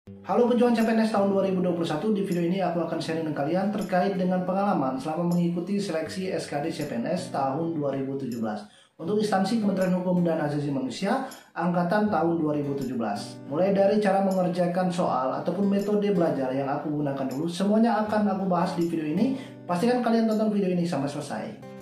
Halo pejuang CPNS tahun 2021, di video ini aku akan sharing dengan kalian terkait dengan pengalaman selama mengikuti seleksi SKD CPNS tahun 2017 untuk instansi Kementerian Hukum dan Asasi Manusia angkatan tahun 2017. Mulai dari cara mengerjakan soal ataupun metode belajar yang aku gunakan dulu, semuanya akan aku bahas di video ini. Pastikan kalian tonton video ini sampai selesai.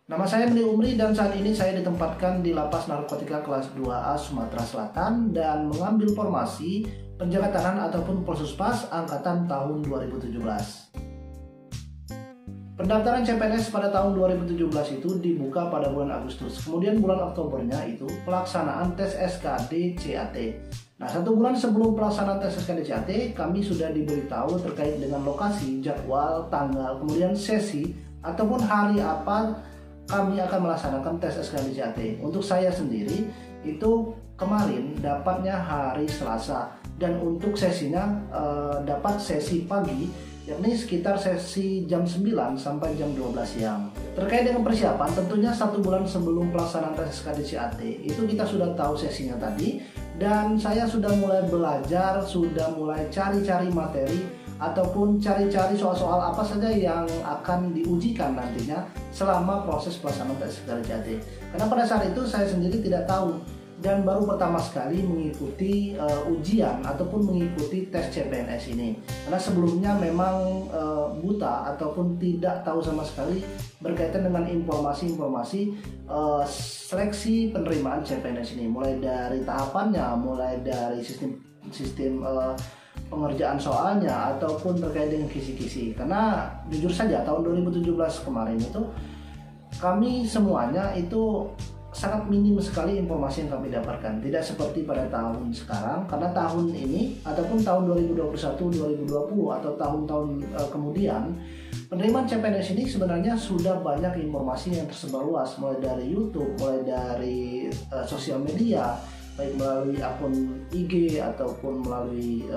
Nama saya Meli Umri dan saat ini saya ditempatkan di Lapas Narkotika kelas 2A Sumatera Selatan dan mengambil formasi penjaga tahanan ataupun Polsuspas angkatan tahun 2017. Pendaftaran CPNS pada tahun 2017 itu dibuka pada bulan Agustus. Kemudian bulan Oktobernya itu pelaksanaan tes SKD CAT. Nah, 1 bulan sebelum pelaksanaan tes SKD CAT, kami sudah diberitahu terkait dengan lokasi, jadwal, tanggal, kemudian sesi ataupun hari apa kami akan melaksanakan tes SKD CAT. Untuk saya sendiri itu kemarin dapatnya hari Selasa, dan untuk sesinya dapat sesi pagi, yakni sekitar sesi jam 9 sampai jam 12 siang. Terkait dengan persiapan, tentunya 1 bulan sebelum pelaksanaan tes SKD CAT itu kita sudah tahu sesinya tadi, dan saya sudah mulai belajar, sudah mulai cari-cari materi ataupun cari-cari soal-soal apa saja yang akan diujikan nantinya selama proses pelaksanaan tes SKD CAT. Karena pada saat itu saya sendiri tidak tahu dan baru pertama sekali mengikuti ujian ataupun mengikuti tes CPNS ini. Karena sebelumnya memang buta ataupun tidak tahu sama sekali berkaitan dengan informasi-informasi seleksi penerimaan CPNS ini. Mulai dari tahapannya, mulai dari sistem pengerjaan soalnya ataupun terkait dengan kisi-kisi. Karena jujur saja tahun 2017 kemarin itu kami semuanya itu sangat minim sekali informasi yang kami dapatkan. Tidak seperti pada tahun sekarang, karena tahun ini ataupun tahun 2021, 2020 atau tahun-tahun kemudian, penerimaan CPNS ini sebenarnya sudah banyak informasi yang tersebar luas, mulai dari YouTube, mulai dari sosial media, baik melalui akun IG ataupun melalui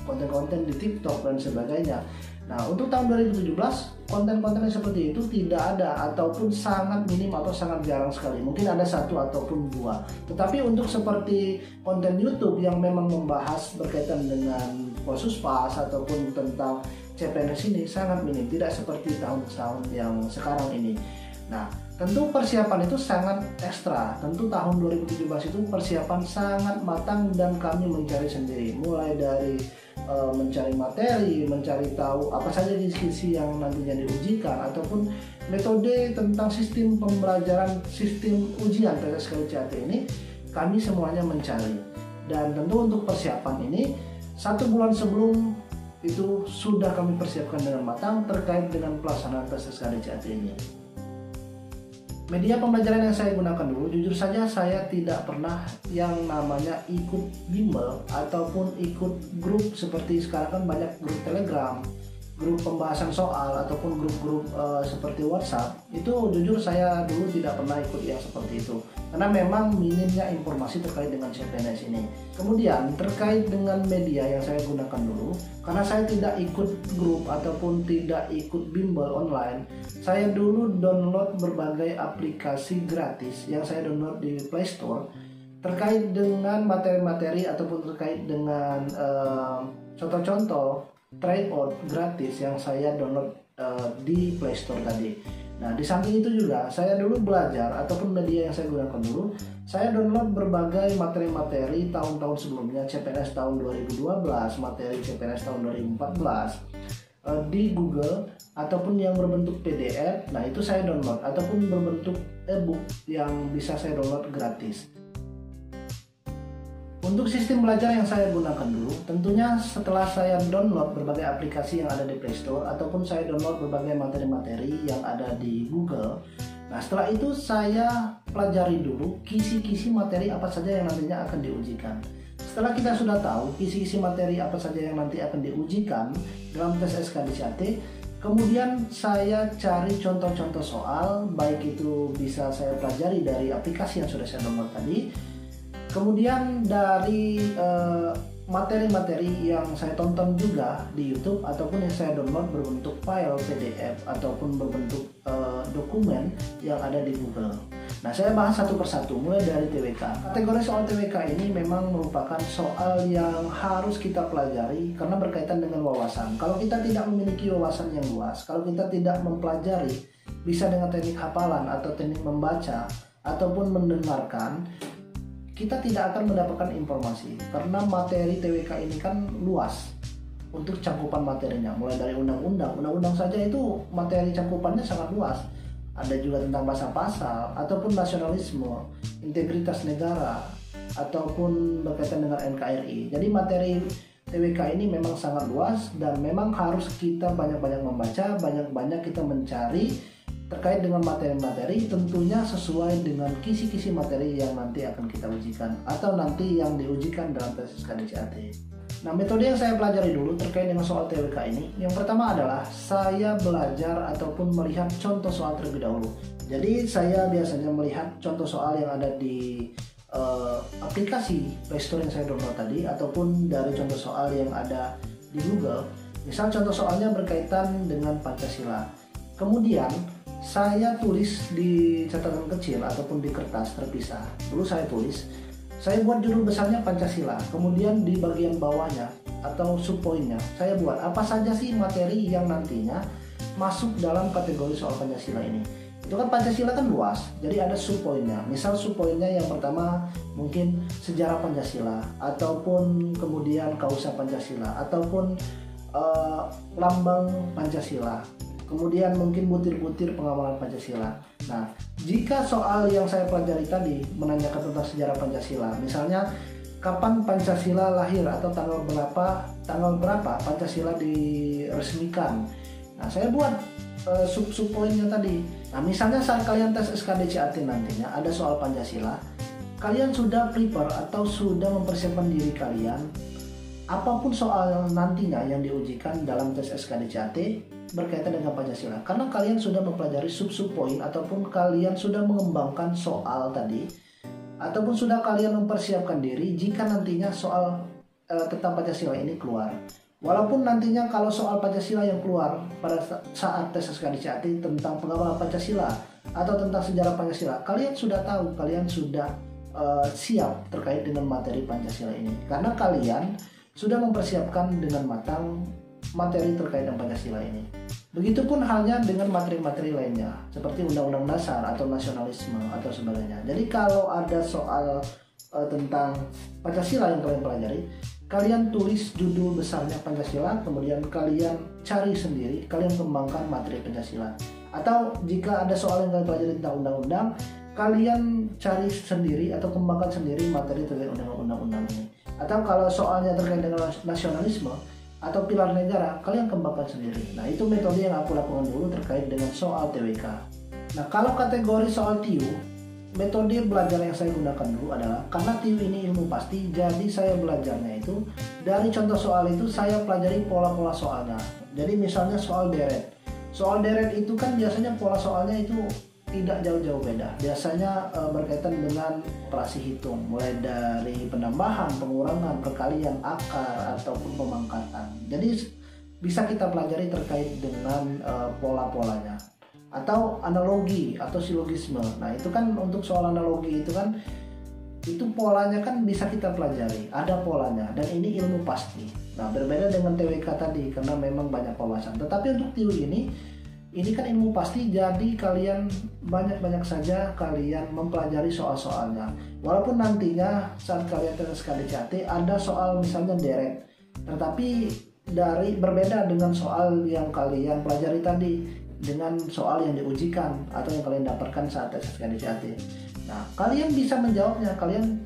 konten-konten di TikTok dan sebagainya. Nah, untuk tahun 2017 konten-konten seperti itu tidak ada ataupun sangat minim atau sangat jarang sekali. Mungkin ada 1 ataupun 2. Tetapi untuk seperti konten YouTube yang memang membahas berkaitan dengan Polsuspas ataupun tentang CPNS ini sangat minim, tidak seperti tahun-tahun yang sekarang ini. Nah, tentu persiapan itu sangat ekstra. Tentu tahun 2017 itu persiapan sangat matang dan kami mencari sendiri. Mulai dari mencari materi, mencari tahu apa saja diskusi yang nantinya diujikan, ataupun metode tentang sistem pembelajaran, sistem ujian tes SKD CAT ini kami semuanya mencari. Dan tentu untuk persiapan ini 1 bulan sebelum itu sudah kami persiapkan dengan matang terkait dengan pelaksanaan tes SKD CAT ini. Media pembelajaran yang saya gunakan dulu, jujur saja saya tidak pernah yang namanya ikut bimbel ataupun ikut grup seperti sekarang kan banyak grup Telegram, grup pembahasan soal ataupun grup-grup seperti WhatsApp. Itu jujur saya dulu tidak pernah ikut yang seperti itu, karena memang minimnya informasi terkait dengan CPNS ini. Kemudian terkait dengan media yang saya gunakan dulu, karena saya tidak ikut grup ataupun tidak ikut bimbel online, saya dulu download berbagai aplikasi gratis yang saya download di Play Store terkait dengan materi-materi ataupun terkait dengan contoh-contoh tryout gratis yang saya download di Play Store tadi. Nah, di samping itu juga saya dulu belajar ataupun media yang saya gunakan dulu, saya download berbagai materi-materi tahun-tahun sebelumnya, CPNS tahun 2012, materi CPNS tahun 2014 di Google ataupun yang berbentuk PDF. Nah, itu saya download ataupun berbentuk e-book yang bisa saya download gratis. Untuk sistem belajar yang saya gunakan dulu, tentunya setelah saya download berbagai aplikasi yang ada di Play Store ataupun saya download berbagai materi-materi yang ada di Google. Nah, setelah itu saya pelajari dulu kisi-kisi materi apa saja yang nantinya akan diujikan. Setelah kita sudah tahu kisi-kisi materi apa saja yang nanti akan diujikan dalam tes SKD CAT, kemudian saya cari contoh-contoh soal, baik itu bisa saya pelajari dari aplikasi yang sudah saya download tadi. Kemudian dari materi-materi yang saya tonton juga di YouTube ataupun yang saya download berbentuk file PDF ataupun berbentuk dokumen yang ada di Google. Nah, saya bahas satu persatu mulai dari TWK. Kategori soal TWK ini memang merupakan soal yang harus kita pelajari karena berkaitan dengan wawasan. Kalau kita tidak memiliki wawasan yang luas, kalau kita tidak mempelajari, bisa dengan teknik hafalan atau teknik membaca ataupun mendengarkan, kita tidak akan mendapatkan informasi karena materi TWK ini kan luas untuk cakupan materinya, mulai dari undang-undang saja itu materi cakupannya sangat luas. Ada juga tentang bahasa pasal ataupun nasionalisme, integritas negara ataupun berkaitan dengan NKRI. Jadi materi TWK ini memang sangat luas dan memang harus kita banyak-banyak membaca, banyak-banyak kita mencari terkait dengan materi-materi, tentunya sesuai dengan kisi-kisi materi yang nanti akan kita ujikan atau nanti yang diujikan dalam tes SKDCAT. Nah, metode yang saya pelajari dulu terkait dengan soal TWK ini, yang pertama adalah saya belajar ataupun melihat contoh soal terlebih dahulu. Jadi saya biasanya melihat contoh soal yang ada di aplikasi Playstore yang saya download tadi, ataupun dari contoh soal yang ada di Google. Misal contoh soalnya berkaitan dengan Pancasila. Kemudian saya tulis di catatan kecil ataupun di kertas terpisah. Dulu saya tulis, saya buat judul besarnya Pancasila, kemudian di bagian bawahnya atau subpoinnya saya buat apa saja sih materi yang nantinya masuk dalam kategori soal Pancasila ini. Itu kan Pancasila kan luas, jadi ada subpoinnya. Misal subpoinnya yang pertama mungkin sejarah Pancasila, ataupun kemudian kausa Pancasila, ataupun lambang Pancasila. Kemudian mungkin butir-butir pengamalan Pancasila. Nah, jika soal yang saya pelajari tadi menanyakan tentang sejarah Pancasila, misalnya kapan Pancasila lahir atau tanggal berapa Pancasila diresmikan. Nah, saya buat sub-poinnya tadi. Nah, misalnya saat kalian tes SKDCAT nantinya ada soal Pancasila, kalian sudah prepare atau sudah mempersiapkan diri kalian apapun soal nantinya yang diujikan dalam tes SKDCAT berkaitan dengan Pancasila, karena kalian sudah mempelajari sub-sub poin ataupun kalian sudah mengembangkan soal tadi, ataupun sudah kalian mempersiapkan diri jika nantinya soal tentang Pancasila ini keluar. Walaupun nantinya kalau soal Pancasila yang keluar pada saat tes SKDCAT tentang pengamalan Pancasila atau tentang sejarah Pancasila, kalian sudah tahu, kalian sudah siap terkait dengan materi Pancasila ini, karena kalian sudah mempersiapkan dengan matang materi terkait dengan Pancasila ini. Begitupun halnya dengan materi-materi lainnya seperti Undang-Undang Dasar atau nasionalisme atau sebagainya. Jadi kalau ada soal tentang Pancasila yang kalian pelajari, kalian tulis judul besarnya Pancasila, kemudian kalian cari sendiri, kalian kembangkan materi Pancasila. Atau jika ada soal yang kalian pelajari tentang undang-undang, kalian cari sendiri atau kembangkan sendiri materi terkait dengan undang-undang ini. Atau kalau soalnya terkait dengan nasionalisme atau pilar negara, kalian kembangkan sendiri. Nah, itu metode yang aku lakukan dulu terkait dengan soal TWK. Nah, kalau kategori soal TIU, metode belajar yang saya gunakan dulu adalah, karena TIU ini ilmu pasti, jadi saya belajarnya itu dari contoh soal itu saya pelajari pola-pola soalnya. Jadi misalnya soal deret. Soal deret itu kan biasanya pola soalnya itu tidak jauh-jauh beda. Biasanya berkaitan dengan operasi hitung, mulai dari penambahan, pengurangan, perkalian, akar, ataupun pemangkatan. Jadi bisa kita pelajari terkait dengan pola-polanya. Atau analogi atau silogisme. Nah, itu kan untuk soal analogi itu kan, itu polanya kan bisa kita pelajari, ada polanya, dan ini ilmu pasti. Nah, berbeda dengan TWK tadi karena memang banyak wawasan. Tetapi untuk TIU ini kan ilmu pasti, jadi kalian banyak-banyak saja kalian mempelajari soal-soalnya. Walaupun nantinya saat kalian tes SKDCAT ada soal misalnya deret, tetapi berbeda dengan soal yang kalian pelajari tadi, dengan soal yang diujikan atau yang kalian dapatkan saat tes SKDCAT. Nah, kalian bisa menjawabnya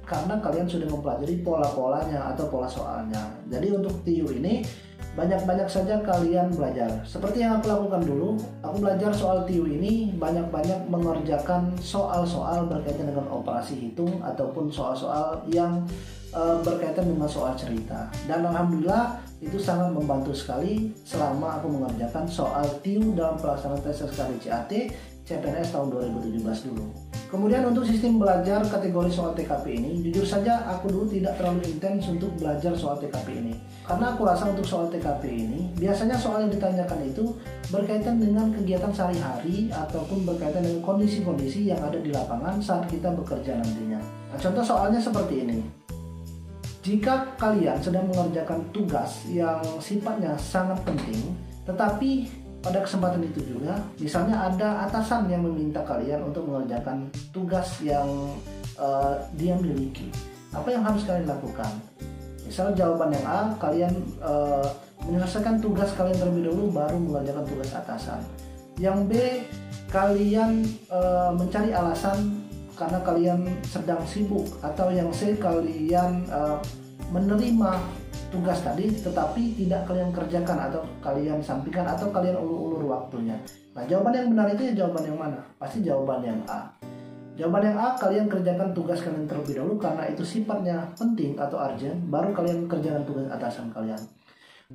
karena kalian sudah mempelajari pola-polanya atau pola soalnya. Jadi untuk TIU ini banyak-banyak saja kalian belajar. Seperti yang aku lakukan dulu, aku belajar soal TIU ini banyak-banyak mengerjakan soal-soal berkaitan dengan operasi hitung ataupun soal-soal yang berkaitan dengan soal cerita. Dan alhamdulillah itu sangat membantu sekali selama aku mengerjakan soal TIU dalam pelaksanaan tes SKDCAT CPNS tahun 2017 dulu. Kemudian untuk sistem belajar kategori soal TKP ini, jujur saja aku dulu tidak terlalu intens untuk belajar soal TKP ini. Karena aku rasa untuk soal TKP ini, biasanya soal yang ditanyakan itu berkaitan dengan kegiatan sehari-hari ataupun berkaitan dengan kondisi-kondisi yang ada di lapangan saat kita bekerja nantinya. Nah, contoh soalnya seperti ini. Jika kalian sedang mengerjakan tugas yang sifatnya sangat penting, tetapi pada kesempatan itu juga, misalnya ada atasan yang meminta kalian untuk mengerjakan tugas yang dia miliki. Apa yang harus kalian lakukan? Misal jawaban yang A, kalian menyelesaikan tugas kalian terlebih dahulu baru mengerjakan tugas atasan. Yang B, kalian mencari alasan karena kalian sedang sibuk. Atau yang C, kalian menerima tugas tadi tetapi tidak kalian kerjakan atau kalian sampaikan atau kalian ulur-ulur waktunya. Nah, jawaban yang benar itu ya jawaban yang mana? Pasti jawaban yang A. Jawaban yang A, kalian kerjakan tugas kalian terlebih dahulu karena itu sifatnya penting atau urgent, baru kalian kerjakan tugas atasan kalian.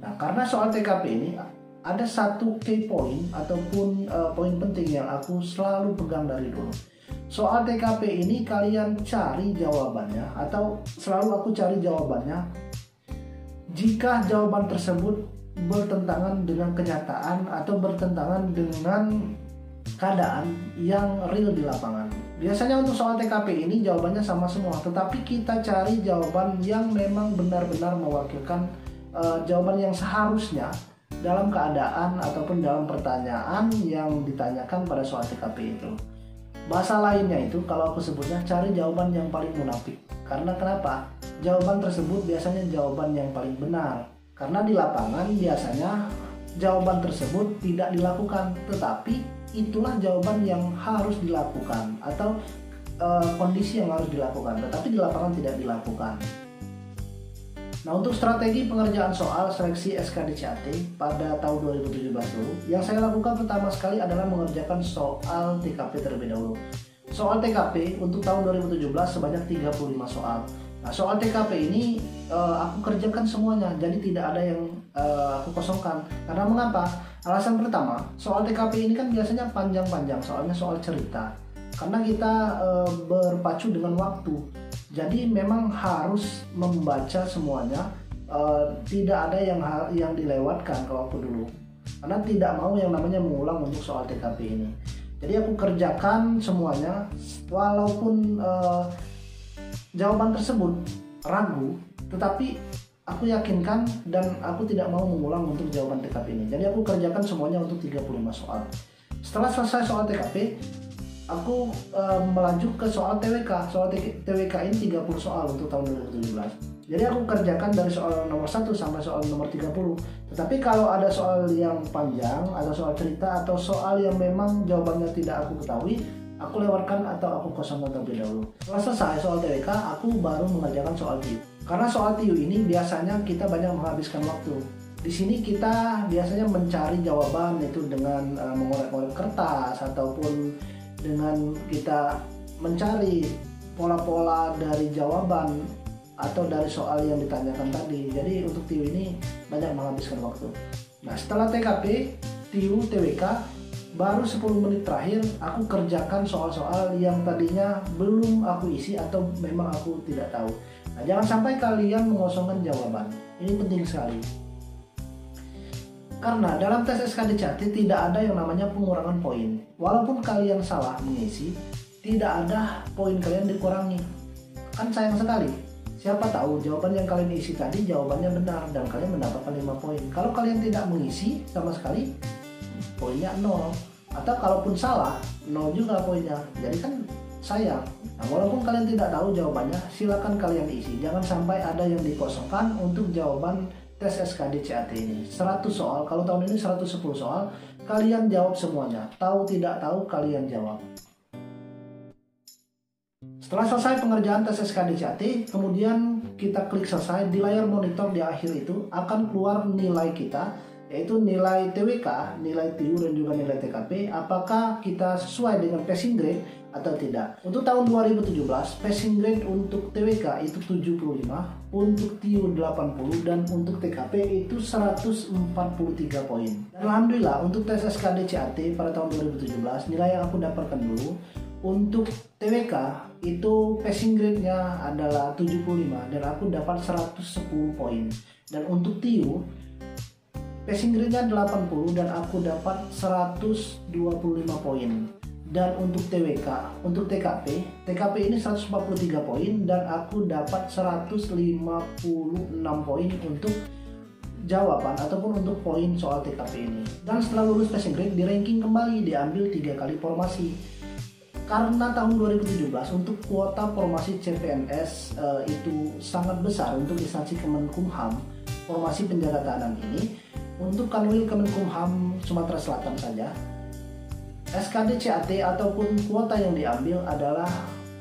Nah, karena soal TKP ini ada satu key point ataupun poin penting yang aku selalu pegang dari dulu. Soal TKP ini kalian cari jawabannya atau selalu aku cari jawabannya jika jawaban tersebut bertentangan dengan kenyataan atau bertentangan dengan keadaan yang real di lapangan. Biasanya untuk soal TKP ini jawabannya sama semua, tetapi kita cari jawaban yang memang benar-benar mewakilkan jawaban yang seharusnya dalam keadaan ataupun dalam pertanyaan yang ditanyakan pada soal TKP itu. Bahasa lainnya itu kalau aku sebutnya cari jawaban yang paling munafik. Karena kenapa? Jawaban tersebut biasanya jawaban yang paling benar. Karena di lapangan biasanya jawaban tersebut tidak dilakukan, tetapi itulah jawaban yang harus dilakukan atau kondisi yang harus dilakukan, tetapi di lapangan tidak dilakukan. Nah, untuk strategi pengerjaan soal seleksi SKDCAT pada tahun 2017 dulu, yang saya lakukan pertama sekali adalah mengerjakan soal TKP terlebih dahulu. Soal TKP untuk tahun 2017 sebanyak 35 soal. Nah, soal TKP ini aku kerjakan semuanya, jadi tidak ada yang aku kosongkan. Karena mengapa? Alasan pertama, soal TKP ini kan biasanya panjang-panjang, soalnya soal cerita. Karena kita berpacu dengan waktu. Jadi memang harus membaca semuanya, tidak ada yang dilewatkan kalau aku dulu. Karena tidak mau yang namanya mengulang untuk soal TKP ini. Jadi aku kerjakan semuanya, walaupun jawaban tersebut ragu, tetapi aku yakinkan dan aku tidak mau mengulang untuk jawaban TKP ini. Jadi aku kerjakan semuanya untuk 35 soal. Setelah selesai soal TKP, aku melaju ke soal TWK. Soal TWK ini 30 soal untuk tahun 2017. Jadi aku kerjakan dari soal nomor 1 sampai soal nomor 30. Tetapi kalau ada soal yang panjang, atau soal cerita, atau soal yang memang jawabannya tidak aku ketahui, aku lewatkan atau aku kosongkan terlebih dahulu. Setelah selesai soal TWK, aku baru mengerjakan soal TIU. Karena soal TIU ini biasanya kita banyak menghabiskan waktu. Di sini kita biasanya mencari jawaban itu dengan mengorek-ngorek kertas ataupun dengan kita mencari pola-pola dari jawaban atau dari soal yang ditanyakan tadi. Jadi untuk TIU ini banyak menghabiskan waktu. Nah, setelah TKP, TIU, TWK, baru 10 menit terakhir aku kerjakan soal-soal yang tadinya belum aku isi atau memang aku tidak tahu. Nah, jangan sampai kalian mengosongkan jawaban. Ini penting sekali. Karena dalam tes SKDCAT tidak ada yang namanya pengurangan poin. Walaupun kalian salah mengisi, tidak ada poin kalian dikurangi. Kan sayang sekali. Siapa tahu jawaban yang kalian isi tadi jawabannya benar dan kalian mendapatkan 5 poin. Kalau kalian tidak mengisi sama sekali, poinnya 0. Atau kalaupun salah, 0 juga poinnya. Jadi kan sayang. Nah, walaupun kalian tidak tahu jawabannya, silakan kalian isi. Jangan sampai ada yang dikosongkan untuk jawaban tes SKDCAT ini. 100 soal, kalau tahun ini 110 soal, kalian jawab semuanya. Tahu tidak tahu, kalian jawab. Setelah selesai pengerjaan tes SKDCAT, kemudian kita klik selesai. Di layar monitor di akhir itu akan keluar nilai kita, yaitu nilai TWK, nilai TIU dan juga nilai TKP, apakah kita sesuai dengan passing grade atau tidak. Untuk tahun 2017, passing grade untuk TWK itu 75, untuk TIU 80, dan untuk TKP itu 143 poin. Dan alhamdulillah untuk tes SKD CAT pada tahun 2017, nilai yang aku dapatkan dulu, untuk TWK itu passing grade-nya adalah 75 dan aku dapat 110 poin. Dan untuk TIU passing grade-nya 80 dan aku dapat 125 poin. Dan untuk TWK, untuk TKP ini 143 poin dan aku dapat 156 poin untuk jawaban ataupun untuk poin soal TKP ini. Dan setelah lulus passing grade, di ranking kembali, diambil 3 kali formasi. Karena tahun 2017 untuk kuota formasi CPNS itu sangat besar untuk instansi Kemenkumham, formasi penjaga tahanan ini. Untuk Kanwil Kemenkumham Sumatera Selatan saja, SKD CAT ataupun kuota yang diambil adalah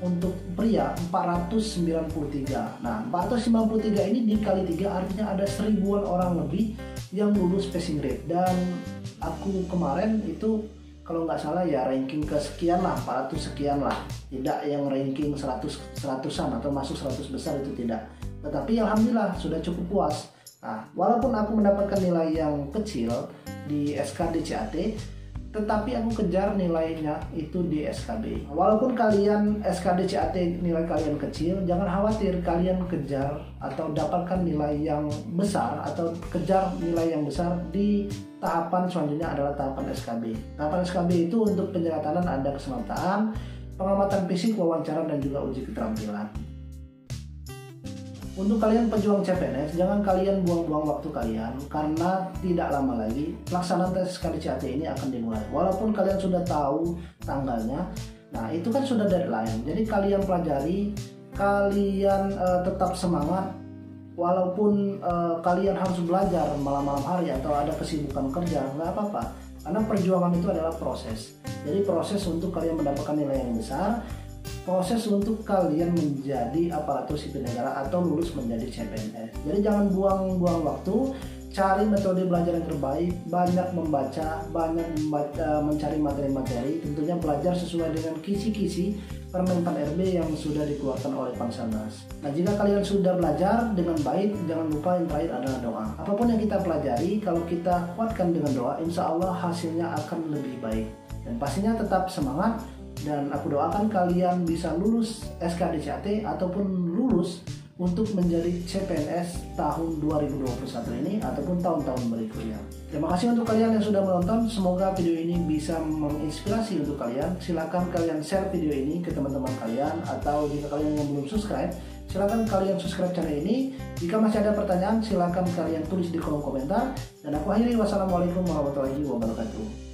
untuk pria 493. Nah, 493 ini dikali 3 artinya ada 1000-an orang lebih yang lulus passing grade. Dan aku kemarin itu kalau nggak salah ya ranking kesekian lah, 400 sekian lah. Tidak yang ranking 100-an atau masuk 100 besar, itu tidak. Tetapi alhamdulillah sudah cukup puas. Nah, walaupun aku mendapatkan nilai yang kecil di SKD CAT, tetapi aku kejar nilainya itu di SKB. Walaupun kalian SKD CAT nilai kalian kecil, jangan khawatir, kalian kejar atau dapatkan nilai yang besar atau kejar nilai yang besar di tahapan selanjutnya adalah tahapan SKB. Tahapan SKB itu untuk penjaga tahanan ada keselamatan, pengamatan fisik, wawancara, dan juga uji keterampilan. Untuk kalian pejuang CPNS, jangan kalian buang-buang waktu kalian, karena tidak lama lagi pelaksanaan tes SKD CAT ini akan dimulai. Walaupun kalian sudah tahu tanggalnya, nah itu kan sudah deadline. Jadi kalian pelajari, kalian tetap semangat. Walaupun kalian harus belajar malam-malam hari atau ada kesibukan kerja, nggak apa-apa. Karena perjuangan itu adalah proses. Jadi proses untuk kalian mendapatkan nilai yang besar, proses untuk kalian menjadi aparatur sipil negara atau lulus menjadi CPNS. Jadi jangan buang-buang waktu, cari metode belajar yang terbaik, banyak membaca, mencari materi-materi, tentunya belajar sesuai dengan kisi-kisi Permen-Pan RB yang sudah dikeluarkan oleh Panselnas. Nah, jika kalian sudah belajar dengan baik, jangan lupa yang terakhir adalah doa. Apapun yang kita pelajari, kalau kita kuatkan dengan doa, insya Allah hasilnya akan lebih baik. Dan pastinya tetap semangat. Dan aku doakan kalian bisa lulus SKD CAT ataupun lulus untuk menjadi CPNS tahun 2021 ini ataupun tahun-tahun berikutnya. Terima kasih untuk kalian yang sudah menonton. Semoga video ini bisa menginspirasi untuk kalian. Silakan kalian share video ini ke teman-teman kalian, atau jika kalian yang belum subscribe, silakan kalian subscribe channel ini. Jika masih ada pertanyaan, silakan kalian tulis di kolom komentar. Dan aku akhiri, wassalamualaikum warahmatullahi wabarakatuh.